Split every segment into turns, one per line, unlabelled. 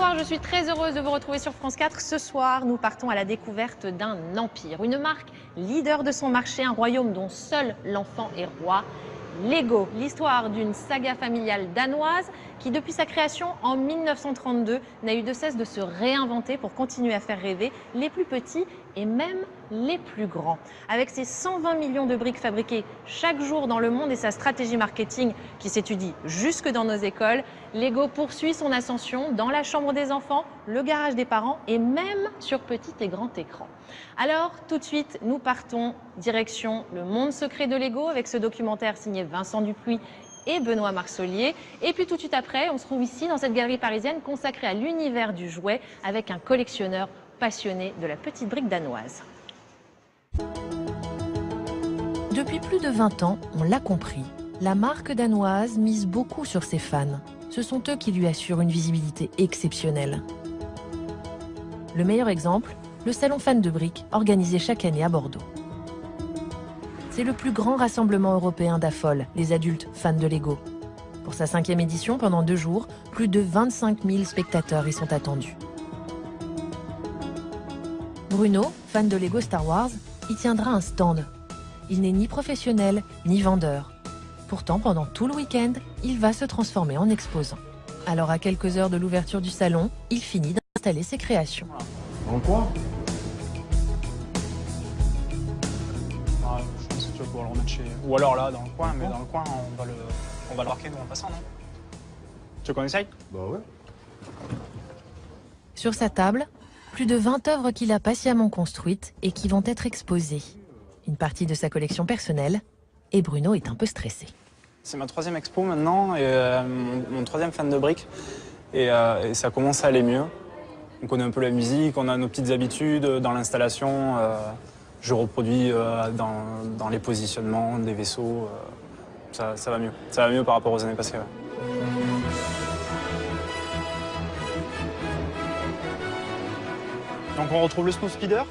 Bonsoir, je suis très heureuse de vous retrouver sur France 4. Ce soir, nous partons à la découverte d'un empire, une marque leader de son marché, un royaume dont seul l'enfant est roi. Lego, l'histoire d'une saga familiale danoise qui, depuis sa création en 1932, n'a eu de cesse de se réinventer pour continuer à faire rêver les plus petits et même les plus grands. Avec ses 120 millions de briques fabriquées chaque jour dans le monde et sa stratégie marketing qui s'étudie jusque dans nos écoles, Lego poursuit son ascension dans la chambre des enfants, le garage des parents et même sur petit et grand écran. Alors, tout de suite, nous partons direction le monde secret de Lego avec ce documentaire signé Vincent Dupuis et Benoît Marsollier. Et puis tout de suite après, on se trouve ici dans cette galerie parisienne consacrée à l'univers du jouet avec un collectionneur passionné de la petite brique danoise.
Depuis plus de 20 ans, on l'a compris, la marque danoise mise beaucoup sur ses fans. Ce sont eux qui lui assurent une visibilité exceptionnelle. Le meilleur exemple, le salon Fan de briques, organisé chaque année à Bordeaux. C'est le plus grand rassemblement européen d'AFOL, les adultes fans de Lego. Pour sa 5e édition, pendant 2 jours, plus de 25 000 spectateurs y sont attendus. Bruno, fan de Lego Star Wars, y tiendra un stand. Il n'est ni professionnel, ni vendeur. Pourtant, pendant tout le week-end, il va se transformer en exposant. Alors, à quelques heures de l'ouverture du salon, il finit d'installer ses créations.
Dans le coin ?
Je pense que tu vas pouvoir le remettre chez... Ou alors là, dans le coin, mais dans le coin, on va le marquer nous en passant, non? Tu veux qu'on essaye?
Bah ouais.
Sur sa table, plus de 20 œuvres qu'il a patiemment construites et qui vont être exposées. Une partie de sa collection personnelle, et Bruno est un peu stressé.
C'est ma 3e expo maintenant, et mon 3e fan de briques, et ça commence à aller mieux. On connaît un peu la musique, on a nos petites habitudes dans l'installation. Je reproduis dans les positionnements des vaisseaux. Ça va mieux. Ça va mieux par rapport aux années passées. Ouais. Donc on retrouve le Snow Speeder,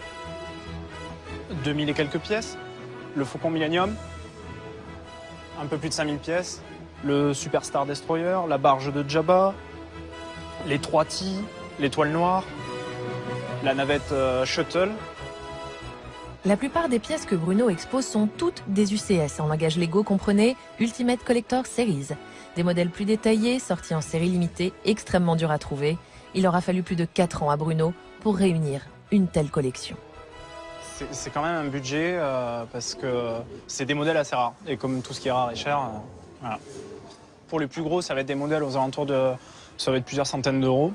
2000 et quelques pièces. Le Faucon Millennium, un peu plus de 5000 pièces. Le Superstar Destroyer, la barge de Jabba, les 3 T, l'étoile noire, la navette Shuttle.
La plupart des pièces que Bruno expose sont toutes des UCS, en langage Lego, comprenez Ultimate Collector Series. Des modèles plus détaillés, sortis en série limitée, extrêmement durs à trouver. Il aura fallu plus de 4 ans à Bruno pour réunir une telle collection.
C'est quand même un budget parce que c'est des modèles assez rares. Et comme tout ce qui est rare et cher, voilà. Pour les plus gros, ça va être des modèles aux alentours de... Ça va être plusieurs centaines d'euros.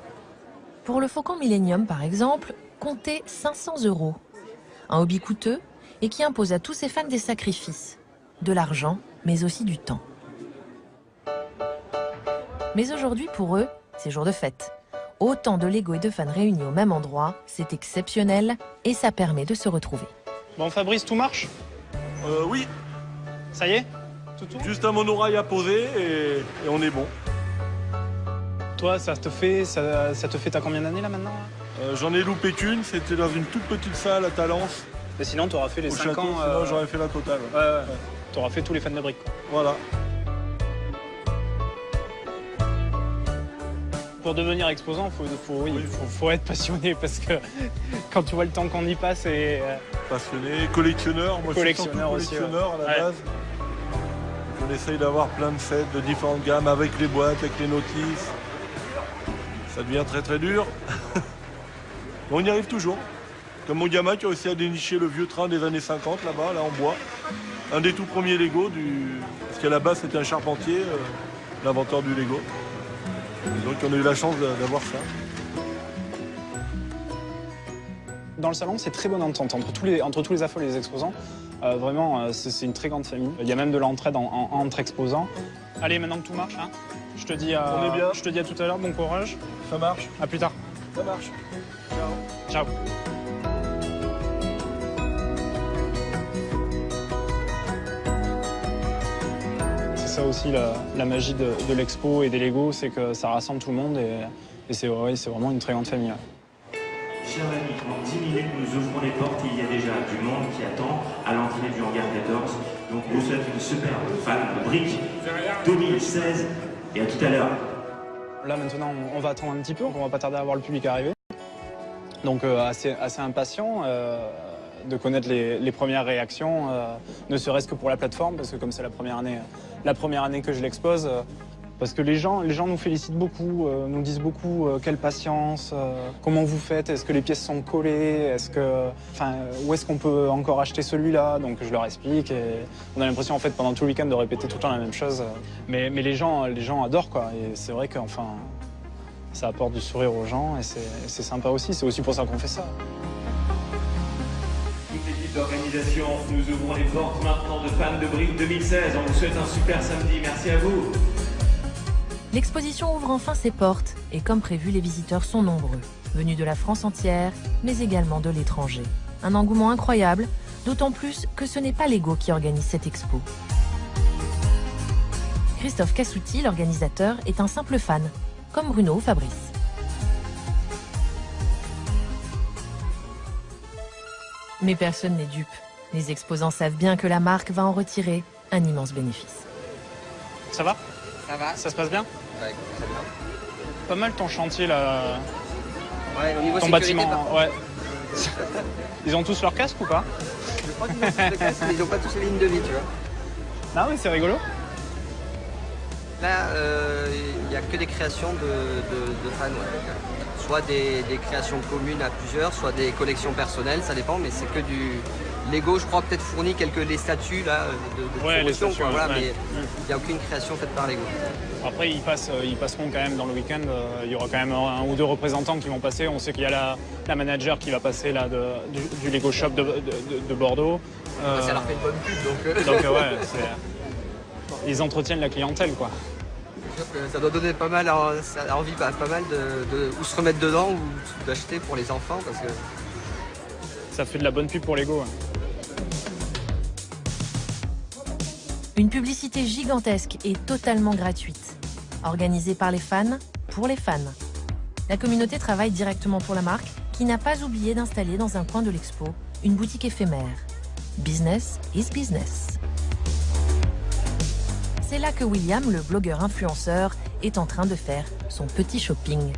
Pour le Faucon Millennium, par exemple, comptez 500 €. Un hobby coûteux et qui impose à tous ses fans des sacrifices. De l'argent, mais aussi du temps. Mais aujourd'hui, pour eux, c'est jour de fête. Autant de Lego et de fans réunis au même endroit, c'est exceptionnel et ça permet de se retrouver.
Bon, Fabrice, tout marche?
Oui.
Ça y est? Tout tourne?
Juste un monorail à poser et on est bon.
Toi, ça te fait t'as combien d'années là maintenant?
J'en ai loupé qu'une, c'était dans une toute petite salle à Talence.
Mais sinon, t'auras fait les
Au
5
château,
ans.
sinon j'aurais fait la totale.
Ouais. T'auras fait tous les fans de briques, quoi.
Voilà.
Pour devenir exposant, faut être passionné parce que quand tu vois le temps qu'on y passe et...
Passionné, collectionneur. Moi,
Collectionneur
je suis surtout
aussi,
collectionneur
ouais.
à la base. On essaye d'avoir plein de sets de différentes gammes avec les boîtes, avec les notices. Ça devient très très dur. Mais on y arrive toujours. Comme mon gamin qui a réussi à dénicher le vieux train des années 50 là-bas, là en bois. Un des tout premiers Lego parce qu'à la base c'était un charpentier, l'inventeur du Lego. Et donc on a eu la chance d'avoir ça.
Dans le salon, c'est très bonne entente entre tous les AFOL et les exposants. Vraiment, c'est une très grande famille. Il y a même de l'entraide entre exposants. Allez, maintenant que tout marche, hein, je te dis à tout à l'heure, bon courage.
Ça marche.
À plus tard.
Ça marche.
Ciao. C'est ça aussi la magie de l'expo et des Lego, c'est que ça rassemble tout le monde et c'est vraiment une très grande famille.
Chers amis, dans 10 minutes, nous ouvrons les portes. Il y a déjà du monde qui attend à l'entrée du hangar 14. Donc, vous souhaite une superbe fan de briques 2016 et à tout à l'heure.
Là maintenant, on va attendre un petit peu, on va pas tarder à voir le public arriver. Donc assez impatient de connaître les premières réactions, ne serait-ce que pour la plateforme, parce que comme c'est la première année que je l'expose, parce que les gens nous félicitent beaucoup, nous disent beaucoup quelle patience, comment vous faites, est-ce que les pièces sont collées, où est-ce qu'on peut encore acheter celui-là, donc je leur explique et on a l'impression en fait pendant tout le week-end de répéter tout le temps la même chose, mais les gens adorent quoi, et c'est vrai qu'enfin ça apporte du sourire aux gens et c'est sympa aussi, c'est aussi pour ça qu'on fait ça.
Toute l'équipe d'organisation, nous ouvrons les portes maintenant de Fans de Briques 2016. On vous souhaite un super samedi. Merci à vous.
L'exposition ouvre enfin ses portes et comme prévu, les visiteurs sont nombreux, venus de la France entière, mais également de l'étranger. Un engouement incroyable, d'autant plus que ce n'est pas Lego qui organise cette expo. Christophe Cassouti, l'organisateur, est un simple fan, comme Bruno ou Fabrice. Mais personne n'est dupe. Les exposants savent bien que la marque va en retirer un immense bénéfice.
Ça va?
Ça va?
Ça se passe bien?
Ouais, très bien.
Pas mal ton chantier là.
Ouais, au niveau
Ton
sécurité,
bâtiment, ouais. Ils ont tous leur casque ou pas?
Je crois qu'ils ont tous le casque, mais ils n'ont pas tous les lignes de vie, tu vois.
Ah oui, c'est rigolo.
Là, il n'y a que des créations de fans. Ouais. Soit des créations communes à plusieurs, soit des collections personnelles, ça dépend, mais c'est que du Lego, je crois, peut-être fournit les statues là, de promotion,
les statues,
quoi, voilà,
ouais.
mais il n'y a aucune création faite par Lego.
Après, ils passeront quand même dans le week-end. Il y aura quand même un ou deux représentants qui vont passer. On sait qu'il y a la manager qui va passer là, du Lego Shop de Bordeaux.
Ça leur fait une bonne pub, donc...
Donc ouais, ils entretiennent la clientèle, quoi.
Ça doit donner pas mal envie, pas mal de ou se remettre dedans ou d'acheter pour les enfants parce que
Ça fait de la bonne pub pour Lego.
Une publicité gigantesque et totalement gratuite. Organisée par les fans, pour les fans. La communauté travaille directement pour la marque, qui n'a pas oublié d'installer dans un coin de l'expo une boutique éphémère. Business is business. C'est là que William, le blogueur influenceur, est en train de faire son petit shopping.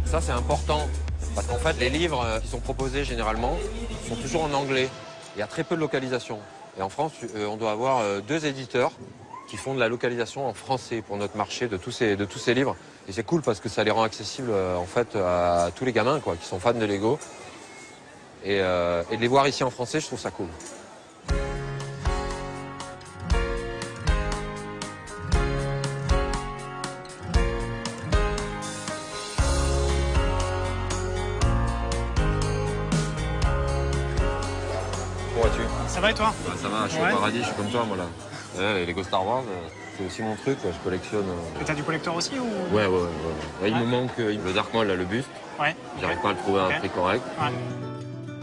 Ça, c'est important, parce qu'en fait, les livres qui sont proposés généralement sont toujours en anglais. Il y a très peu de localisation. Et en France, on doit avoir 2 éditeurs qui font de la localisation en français pour notre marché de tous ces livres. Et c'est cool parce que ça les rend accessibles en fait à tous les gamins quoi, qui sont fans de Lego. Et de les voir ici en français, je trouve ça cool.
Ça va et toi?
Bah, ça va, je suis au paradis, je suis comme toi moi là. Les Lego Star Wars, c'est aussi mon truc, quoi. Je collectionne.
Et t'as du collector aussi ou...
Ouais. Il me manque le Dark Maul, là, le buste.
Ouais.
J'arrive pas à le trouver à un prix correct.
Ouais.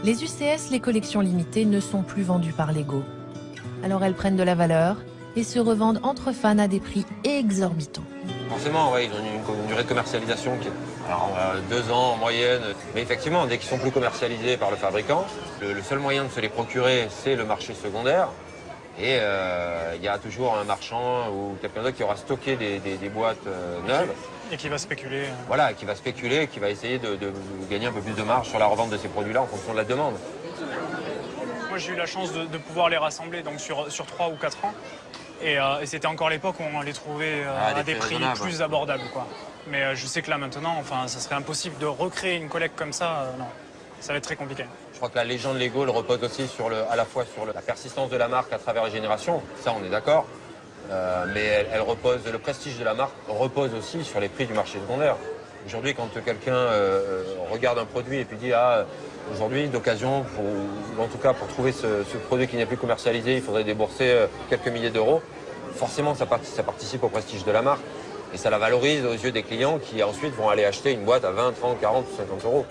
Les UCS, les collections limitées, ne sont plus vendues par Lego. Alors elles prennent de la valeur et se revendent entre fans à des prix exorbitants.
Forcément, ouais, ils ont une durée de commercialisation qui est alors, 2 ans en moyenne. Mais effectivement, dès qu'ils sont plus commercialisés par le fabricant, le seul moyen de se les procurer, c'est le marché secondaire. Et il y a toujours un marchand ou quelqu'un d'autre qui aura stocké des boîtes neuves.
Et qui va spéculer.
Voilà, qui va spéculer, qui va essayer de gagner un peu plus de marge sur la revente de ces produits-là en fonction de la demande.
Moi, j'ai eu la chance de pouvoir les rassembler donc sur 3 ou 4 ans. Et c'était encore l'époque où on les trouvait à des prix plus abordables, quoi. Mais je sais que là, maintenant, enfin, ça serait impossible de recréer une collecte comme ça. Non, ça va être très compliqué.
Je crois que la légende Lego elle repose aussi à la fois sur la persistance de la marque à travers les générations. Ça, on est d'accord. Mais elle repose, le prestige de la marque repose aussi sur les prix du marché secondaire. Aujourd'hui, quand quelqu'un regarde un produit et puis dit aujourd'hui d'occasion, ou en tout cas pour trouver ce produit qui n'est plus commercialisé, il faudrait débourser quelques milliers d'euros. Forcément, ça participe au prestige de la marque et ça la valorise aux yeux des clients qui ensuite vont aller acheter une boîte à 20, 30, 40 ou 50 euros.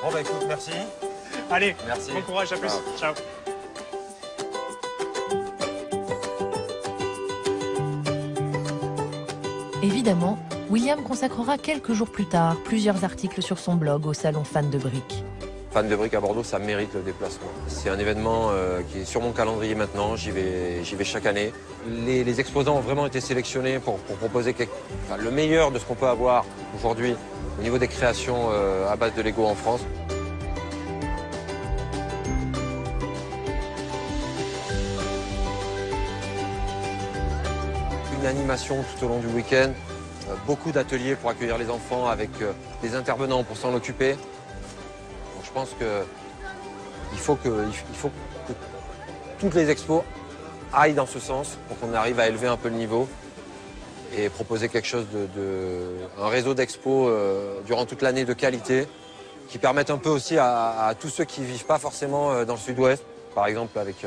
Bon bah écoute, merci.
Allez,
merci.
Bon courage, à plus. Ciao.
Évidemment, William consacrera quelques jours plus tard plusieurs articles sur son blog au salon Fans de Briques.
Fan de briques à Bordeaux, ça mérite le déplacement. C'est un événement qui est sur mon calendrier maintenant, j'y vais chaque année. Les exposants ont vraiment été sélectionnés pour proposer le meilleur de ce qu'on peut avoir aujourd'hui au niveau des créations à base de Lego en France. Une animation tout au long du week-end, beaucoup d'ateliers pour accueillir les enfants avec des intervenants pour s'en occuper. Donc, je pense qu'il faut que toutes les expos aillent dans ce sens pour qu'on arrive à élever un peu le niveau et proposer quelque chose un réseau d'expos durant toute l'année de qualité qui permettent un peu aussi à tous ceux qui ne vivent pas forcément dans le sud-ouest, par exemple avec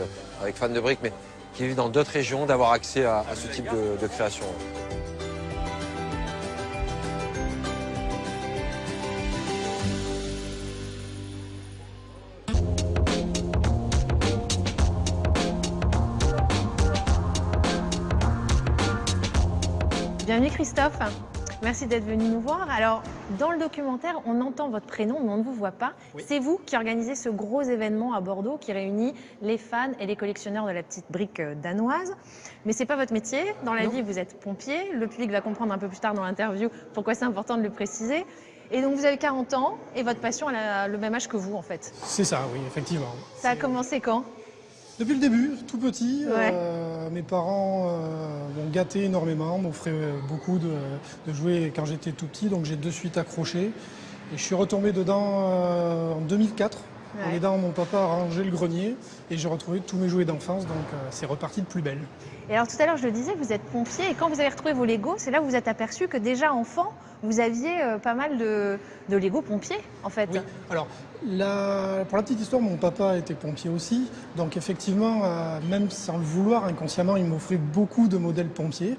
Fan de briques, mais qui vivent dans d'autres régions, d'avoir accès à ce type de création.
Bienvenue Christophe, merci d'être venu nous voir. Alors, dans le documentaire, on entend votre prénom, mais on ne vous voit pas. Oui. C'est vous qui organisez ce gros événement à Bordeaux qui réunit les fans et les collectionneurs de la petite brique danoise. Mais ce n'est pas votre métier. Dans la vie, vous êtes pompier. Le public va comprendre un peu plus tard dans l'interview pourquoi c'est important de le préciser. Et donc, vous avez 40 ans et votre passion a le même âge que vous, en fait.
C'est ça, oui, effectivement.
Ça a commencé quand ?
Depuis le début, tout petit, mes parents m'ont gâté énormément, m'offraient beaucoup de jouets quand j'étais tout petit, donc j'ai de suite accroché. Et je suis retombé dedans en 2004, en aidant mon papa à ranger le grenier, et j'ai retrouvé tous mes jouets d'enfance, donc c'est reparti de plus belle.
Et alors tout à l'heure, je le disais, vous êtes pompier, et quand vous avez retrouvé vos Lego, c'est là que vous vous êtes aperçu que déjà enfant, vous aviez pas mal de Lego pompiers, en fait.
Oui, alors pour la petite histoire, mon papa était pompier aussi, donc effectivement, même sans le vouloir, inconsciemment, il m'offrait beaucoup de modèles pompiers,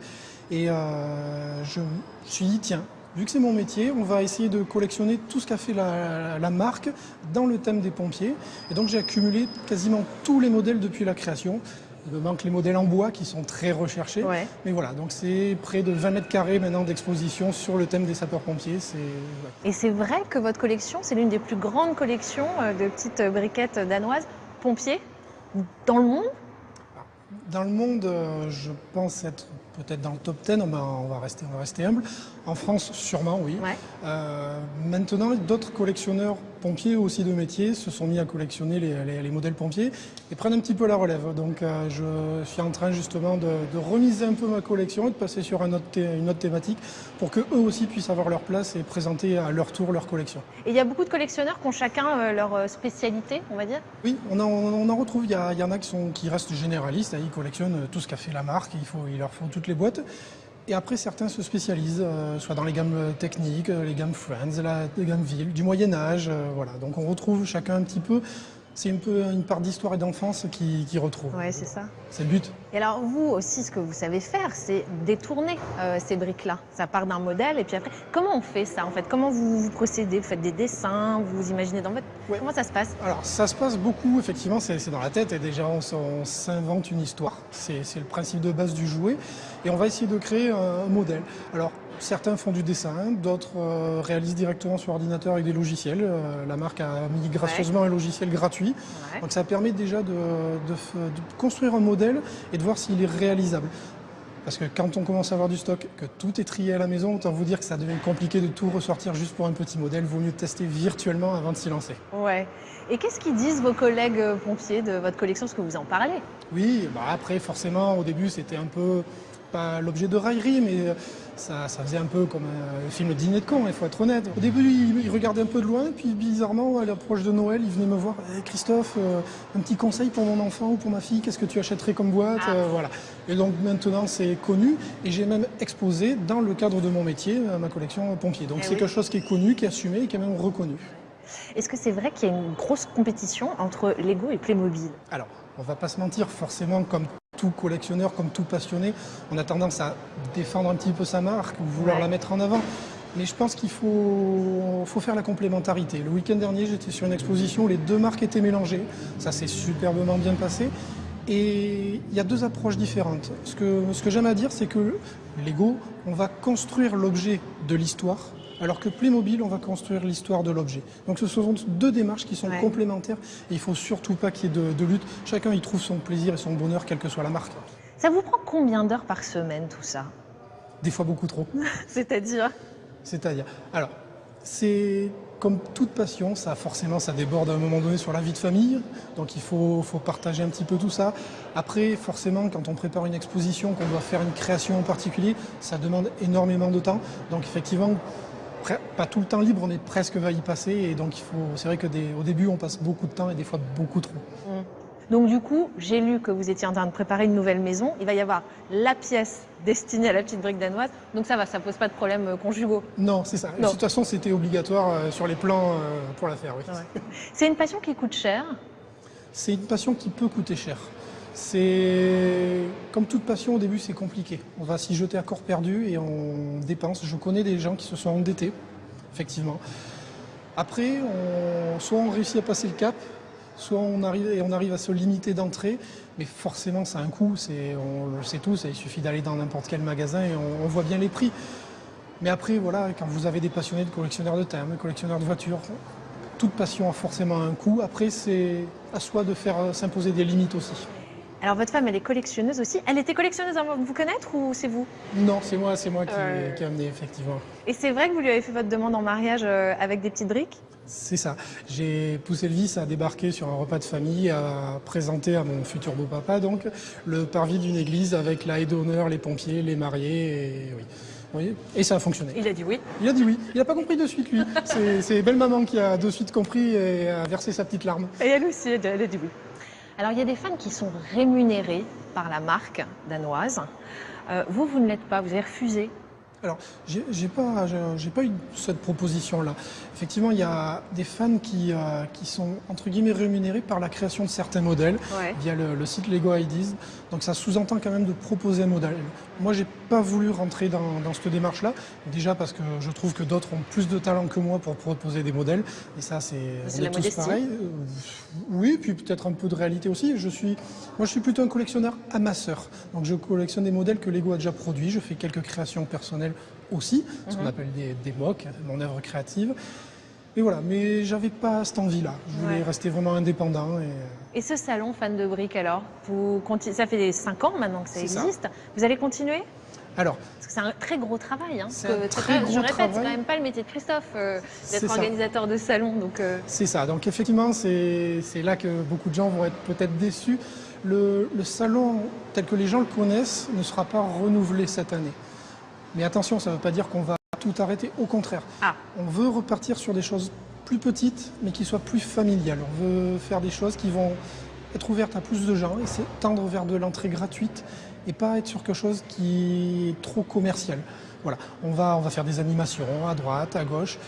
et je me suis dit, tiens, vu que c'est mon métier, on va essayer de collectionner tout ce qu'a fait la marque dans le thème des pompiers, et donc j'ai accumulé quasiment tous les modèles depuis la création. Il me manque les modèles en bois qui sont très recherchés. Ouais. Mais voilà, donc c'est près de 20 mètres carrés maintenant d'exposition sur le thème des sapeurs-pompiers.
Et c'est vrai que votre collection, c'est l'une des plus grandes collections de petites briquettes danoises pompiers dans le monde ?
Dans le monde, je pense être peut-être dans le top 10, on va rester humble. En France, sûrement, oui. Ouais. Maintenant, d'autres collectionneurs pompiers aussi de métier se sont mis à collectionner les modèles pompiers et prennent un petit peu la relève. Donc je suis en train justement de remiser un peu ma collection et de passer sur une autre thématique pour qu'eux aussi puissent avoir leur place et présenter à leur tour leur collection.
Et il y a beaucoup de collectionneurs qui ont chacun leur spécialité, on va dire ?
Oui, on en retrouve. Il y en a qui restent généralistes, ils collectionnent tout ce qu'a fait la marque, il leur faut toutes les boîtes. Et après, certains se spécialisent, soit dans les gammes techniques, les gammes Friends, les gammes Ville, du Moyen-Âge, voilà. Donc on retrouve chacun un petit peu. C'est un peu une part d'histoire et d'enfance qui retrouve.
Oui, c'est ça.
C'est le but.
Et alors vous aussi, ce que vous savez faire, c'est détourner ces briques-là. Ça part d'un modèle et puis après, comment on fait ça en fait ? Comment vous procédez ? Vous faites des dessins, vous imaginez dans votre... Ouais. Comment ça se passe ?
Alors ça se passe beaucoup, effectivement, c'est dans la tête et déjà on s'invente une histoire. C'est le principe de base du jouet et on va essayer de créer un modèle. Alors certains font du dessin, d'autres réalisent directement sur ordinateur avec des logiciels. La marque a mis gracieusement un logiciel gratuit. Ouais. Donc ça permet déjà de construire un modèle et de voir s'il est réalisable. Parce que quand on commence à avoir du stock, que tout est trié à la maison, autant vous dire que ça devient compliqué de tout ressortir juste pour un petit modèle. Vaut mieux tester virtuellement avant de s'y lancer.
Ouais. Et qu'est-ce qu'ils disent vos collègues pompiers de votre collection ? Est-ce que vous en parlez ?
Oui, après forcément au début c'était un peu pas l'objet de raillerie, mais ça faisait un peu comme un film Dîner de cons, il faut être honnête. Au début, il regardait un peu de loin, puis bizarrement, à l'approche de Noël, il venait me voir. Hey, Christophe, un petit conseil pour mon enfant ou pour ma fille, qu'est-ce que tu achèterais comme boîte ? Voilà. Et donc maintenant, c'est connu, et j'ai même exposé, dans le cadre de mon métier, ma collection pompier. Donc c'est quelque chose qui est connu, qui est assumé et qui est même reconnu.
Est-ce que c'est vrai qu'il y a une grosse compétition entre Lego et Playmobil ?
Alors, on ne va pas se mentir, forcément, comme tout collectionneur, comme tout passionné, on a tendance à défendre un petit peu sa marque ou vouloir la mettre en avant. Mais je pense qu'il faut faire la complémentarité. Le week-end dernier, j'étais sur une exposition où les deux marques étaient mélangées. Ça s'est superbement bien passé. Et il y a deux approches différentes. Ce que j'aime à dire, c'est que Lego, on va construire l'objet de l'histoire, alors que Playmobil, on va construire l'histoire de l'objet. Donc ce sont deux démarches qui sont complémentaires et il ne faut surtout pas qu'il y ait de lutte. Chacun y trouve son plaisir et son bonheur, quelle que soit la marque.
Ça vous prend combien d'heures par semaine tout ça?
Des fois beaucoup trop.
C'est-à-dire?
C'est-à-dire, alors, c'est comme toute passion, ça déborde à un moment donné sur la vie de famille, donc il faut partager un petit peu tout ça. Après, forcément, quand on prépare une exposition, qu'on doit faire une création en particulier, ça demande énormément de temps. Donc effectivement, pas tout le temps libre, mais presque va y passer, et donc c'est vrai qu'au début, on passe beaucoup de temps et des fois beaucoup trop.
Donc du coup, j'ai lu que vous étiez en train de préparer une nouvelle maison. Il va y avoir la pièce destinée à la petite brique danoise. Donc ça va, ça pose pas de problème conjugaux.
Non, c'est ça. Non. De toute façon, c'était obligatoire sur les plans pour la faire. Oui.
Ouais. C'est une passion qui coûte cher?
C'est une passion qui peut coûter cher. C'est comme toute passion, au début, c'est compliqué. On va s'y jeter à corps perdu et on dépense. Je connais des gens qui se sont endettés, effectivement. Après, soit on réussit à passer le cap, soit on arrive à se limiter d'entrée, mais forcément ça a un coût, on le sait tous, il suffit d'aller dans n'importe quel magasin et on voit bien les prix. Mais après, voilà, quand vous avez des passionnés de collectionneurs de timbres, collectionneurs de voitures, toute passion a forcément un coût. Après, c'est à soi de faire s'imposer des limites aussi.
Alors votre femme, elle est collectionneuse aussi. Elle était collectionneuse avant de vous connaître ou c'est vous?
Non, c'est moi qui ai amené, effectivement.
Et c'est vrai que vous lui avez fait votre demande en mariage avec des petites briques?
C'est ça. J'ai poussé le vice à débarquer sur un repas de famille, à présenter à mon futur beau-papa donc le parvis d'une église avec la haie d'honneur, les pompiers, les mariés, et oui. Oui. Et ça a fonctionné.
Il a dit oui?
Il a dit oui. Il n'a pas compris de suite, lui. C'est belle maman qui a de suite compris et a versé sa petite larme.
Et elle aussi, elle a dit oui. Alors il y a des fans qui sont rémunérés par la marque danoise. Vous ne l'êtes pas, vous avez refusé?
Alors, j'ai pas eu cette proposition-là. Effectivement, il y a des fans qui sont, entre guillemets, rémunérés par la création de certains modèles via le site Lego Ideas. Donc ça sous-entend quand même de proposer un modèle. Moi, j'ai pas voulu rentrer dans cette démarche-là. Déjà parce que je trouve que d'autres ont plus de talent que moi pour proposer des modèles. Et ça, on est tous pareils. Oui, puis peut-être un peu de réalité aussi. Moi, je suis plutôt un collectionneur amasseur. Donc je collectionne des modèles que Lego a déjà produits. Je fais quelques créations personnelles aussi, ce qu'on appelle des MOC, mon œuvre créative. Et voilà, mais j'avais pas cette envie-là. Je voulais rester vraiment indépendant.
Et ce salon fan de briques alors, ça fait 5 ans maintenant que ça existe. Vous allez continuer?
Alors,
parce que c'est un très gros travail. Hein,
je répète,
c'est quand même pas le métier de Christophe d'être organisateur de salon.
C'est ça. Donc effectivement, c'est là que beaucoup de gens vont être peut-être déçus. Le salon tel que les gens le connaissent ne sera pas renouvelé cette année. Mais attention, ça ne veut pas dire qu'on va tout arrêter, au contraire. On veut repartir sur des choses plus petites, mais qui soient plus familiales. On veut faire des choses qui vont être ouvertes à plus de gens et tendre vers de l'entrée gratuite et pas être sur quelque chose qui est trop commercial. Voilà, on va faire des animations à droite, à gauche.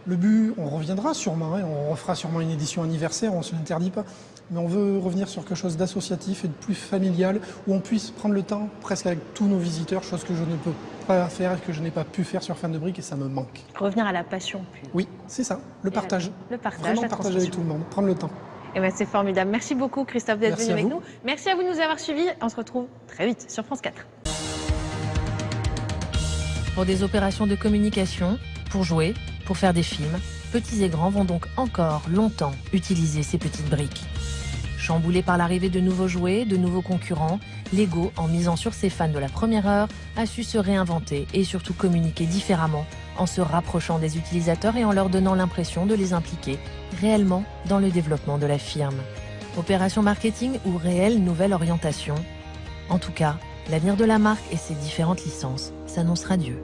Le but, on reviendra sûrement, on refera sûrement une édition anniversaire, on ne se l'interdit pas. Mais on veut revenir sur quelque chose d'associatif et de plus familial, où on puisse prendre le temps presque avec tous nos visiteurs, chose que je ne peux pas faire et que je n'ai pas pu faire sur Fan de Briques et ça me manque.
Revenir à la passion.
Oui, c'est ça, le partage.
Le partage,
vraiment partager avec tout le monde, prendre le temps.
Eh ben, c'est formidable. Merci beaucoup Christophe d'être venu avec nous. Merci à vous de nous avoir suivis. On se retrouve très vite sur France 4.
Pour des opérations de communication, pour jouer, pour faire des films, petits et grands vont donc encore longtemps utiliser ces petites briques. Chamboulé par l'arrivée de nouveaux jouets, de nouveaux concurrents, Lego, en misant sur ses fans de la première heure, a su se réinventer et surtout communiquer différemment, en se rapprochant des utilisateurs et en leur donnant l'impression de les impliquer réellement dans le développement de la firme. Opération marketing ou réelle nouvelle orientation? En tout cas, l'avenir de la marque et ses différentes licences s'annoncent radieux.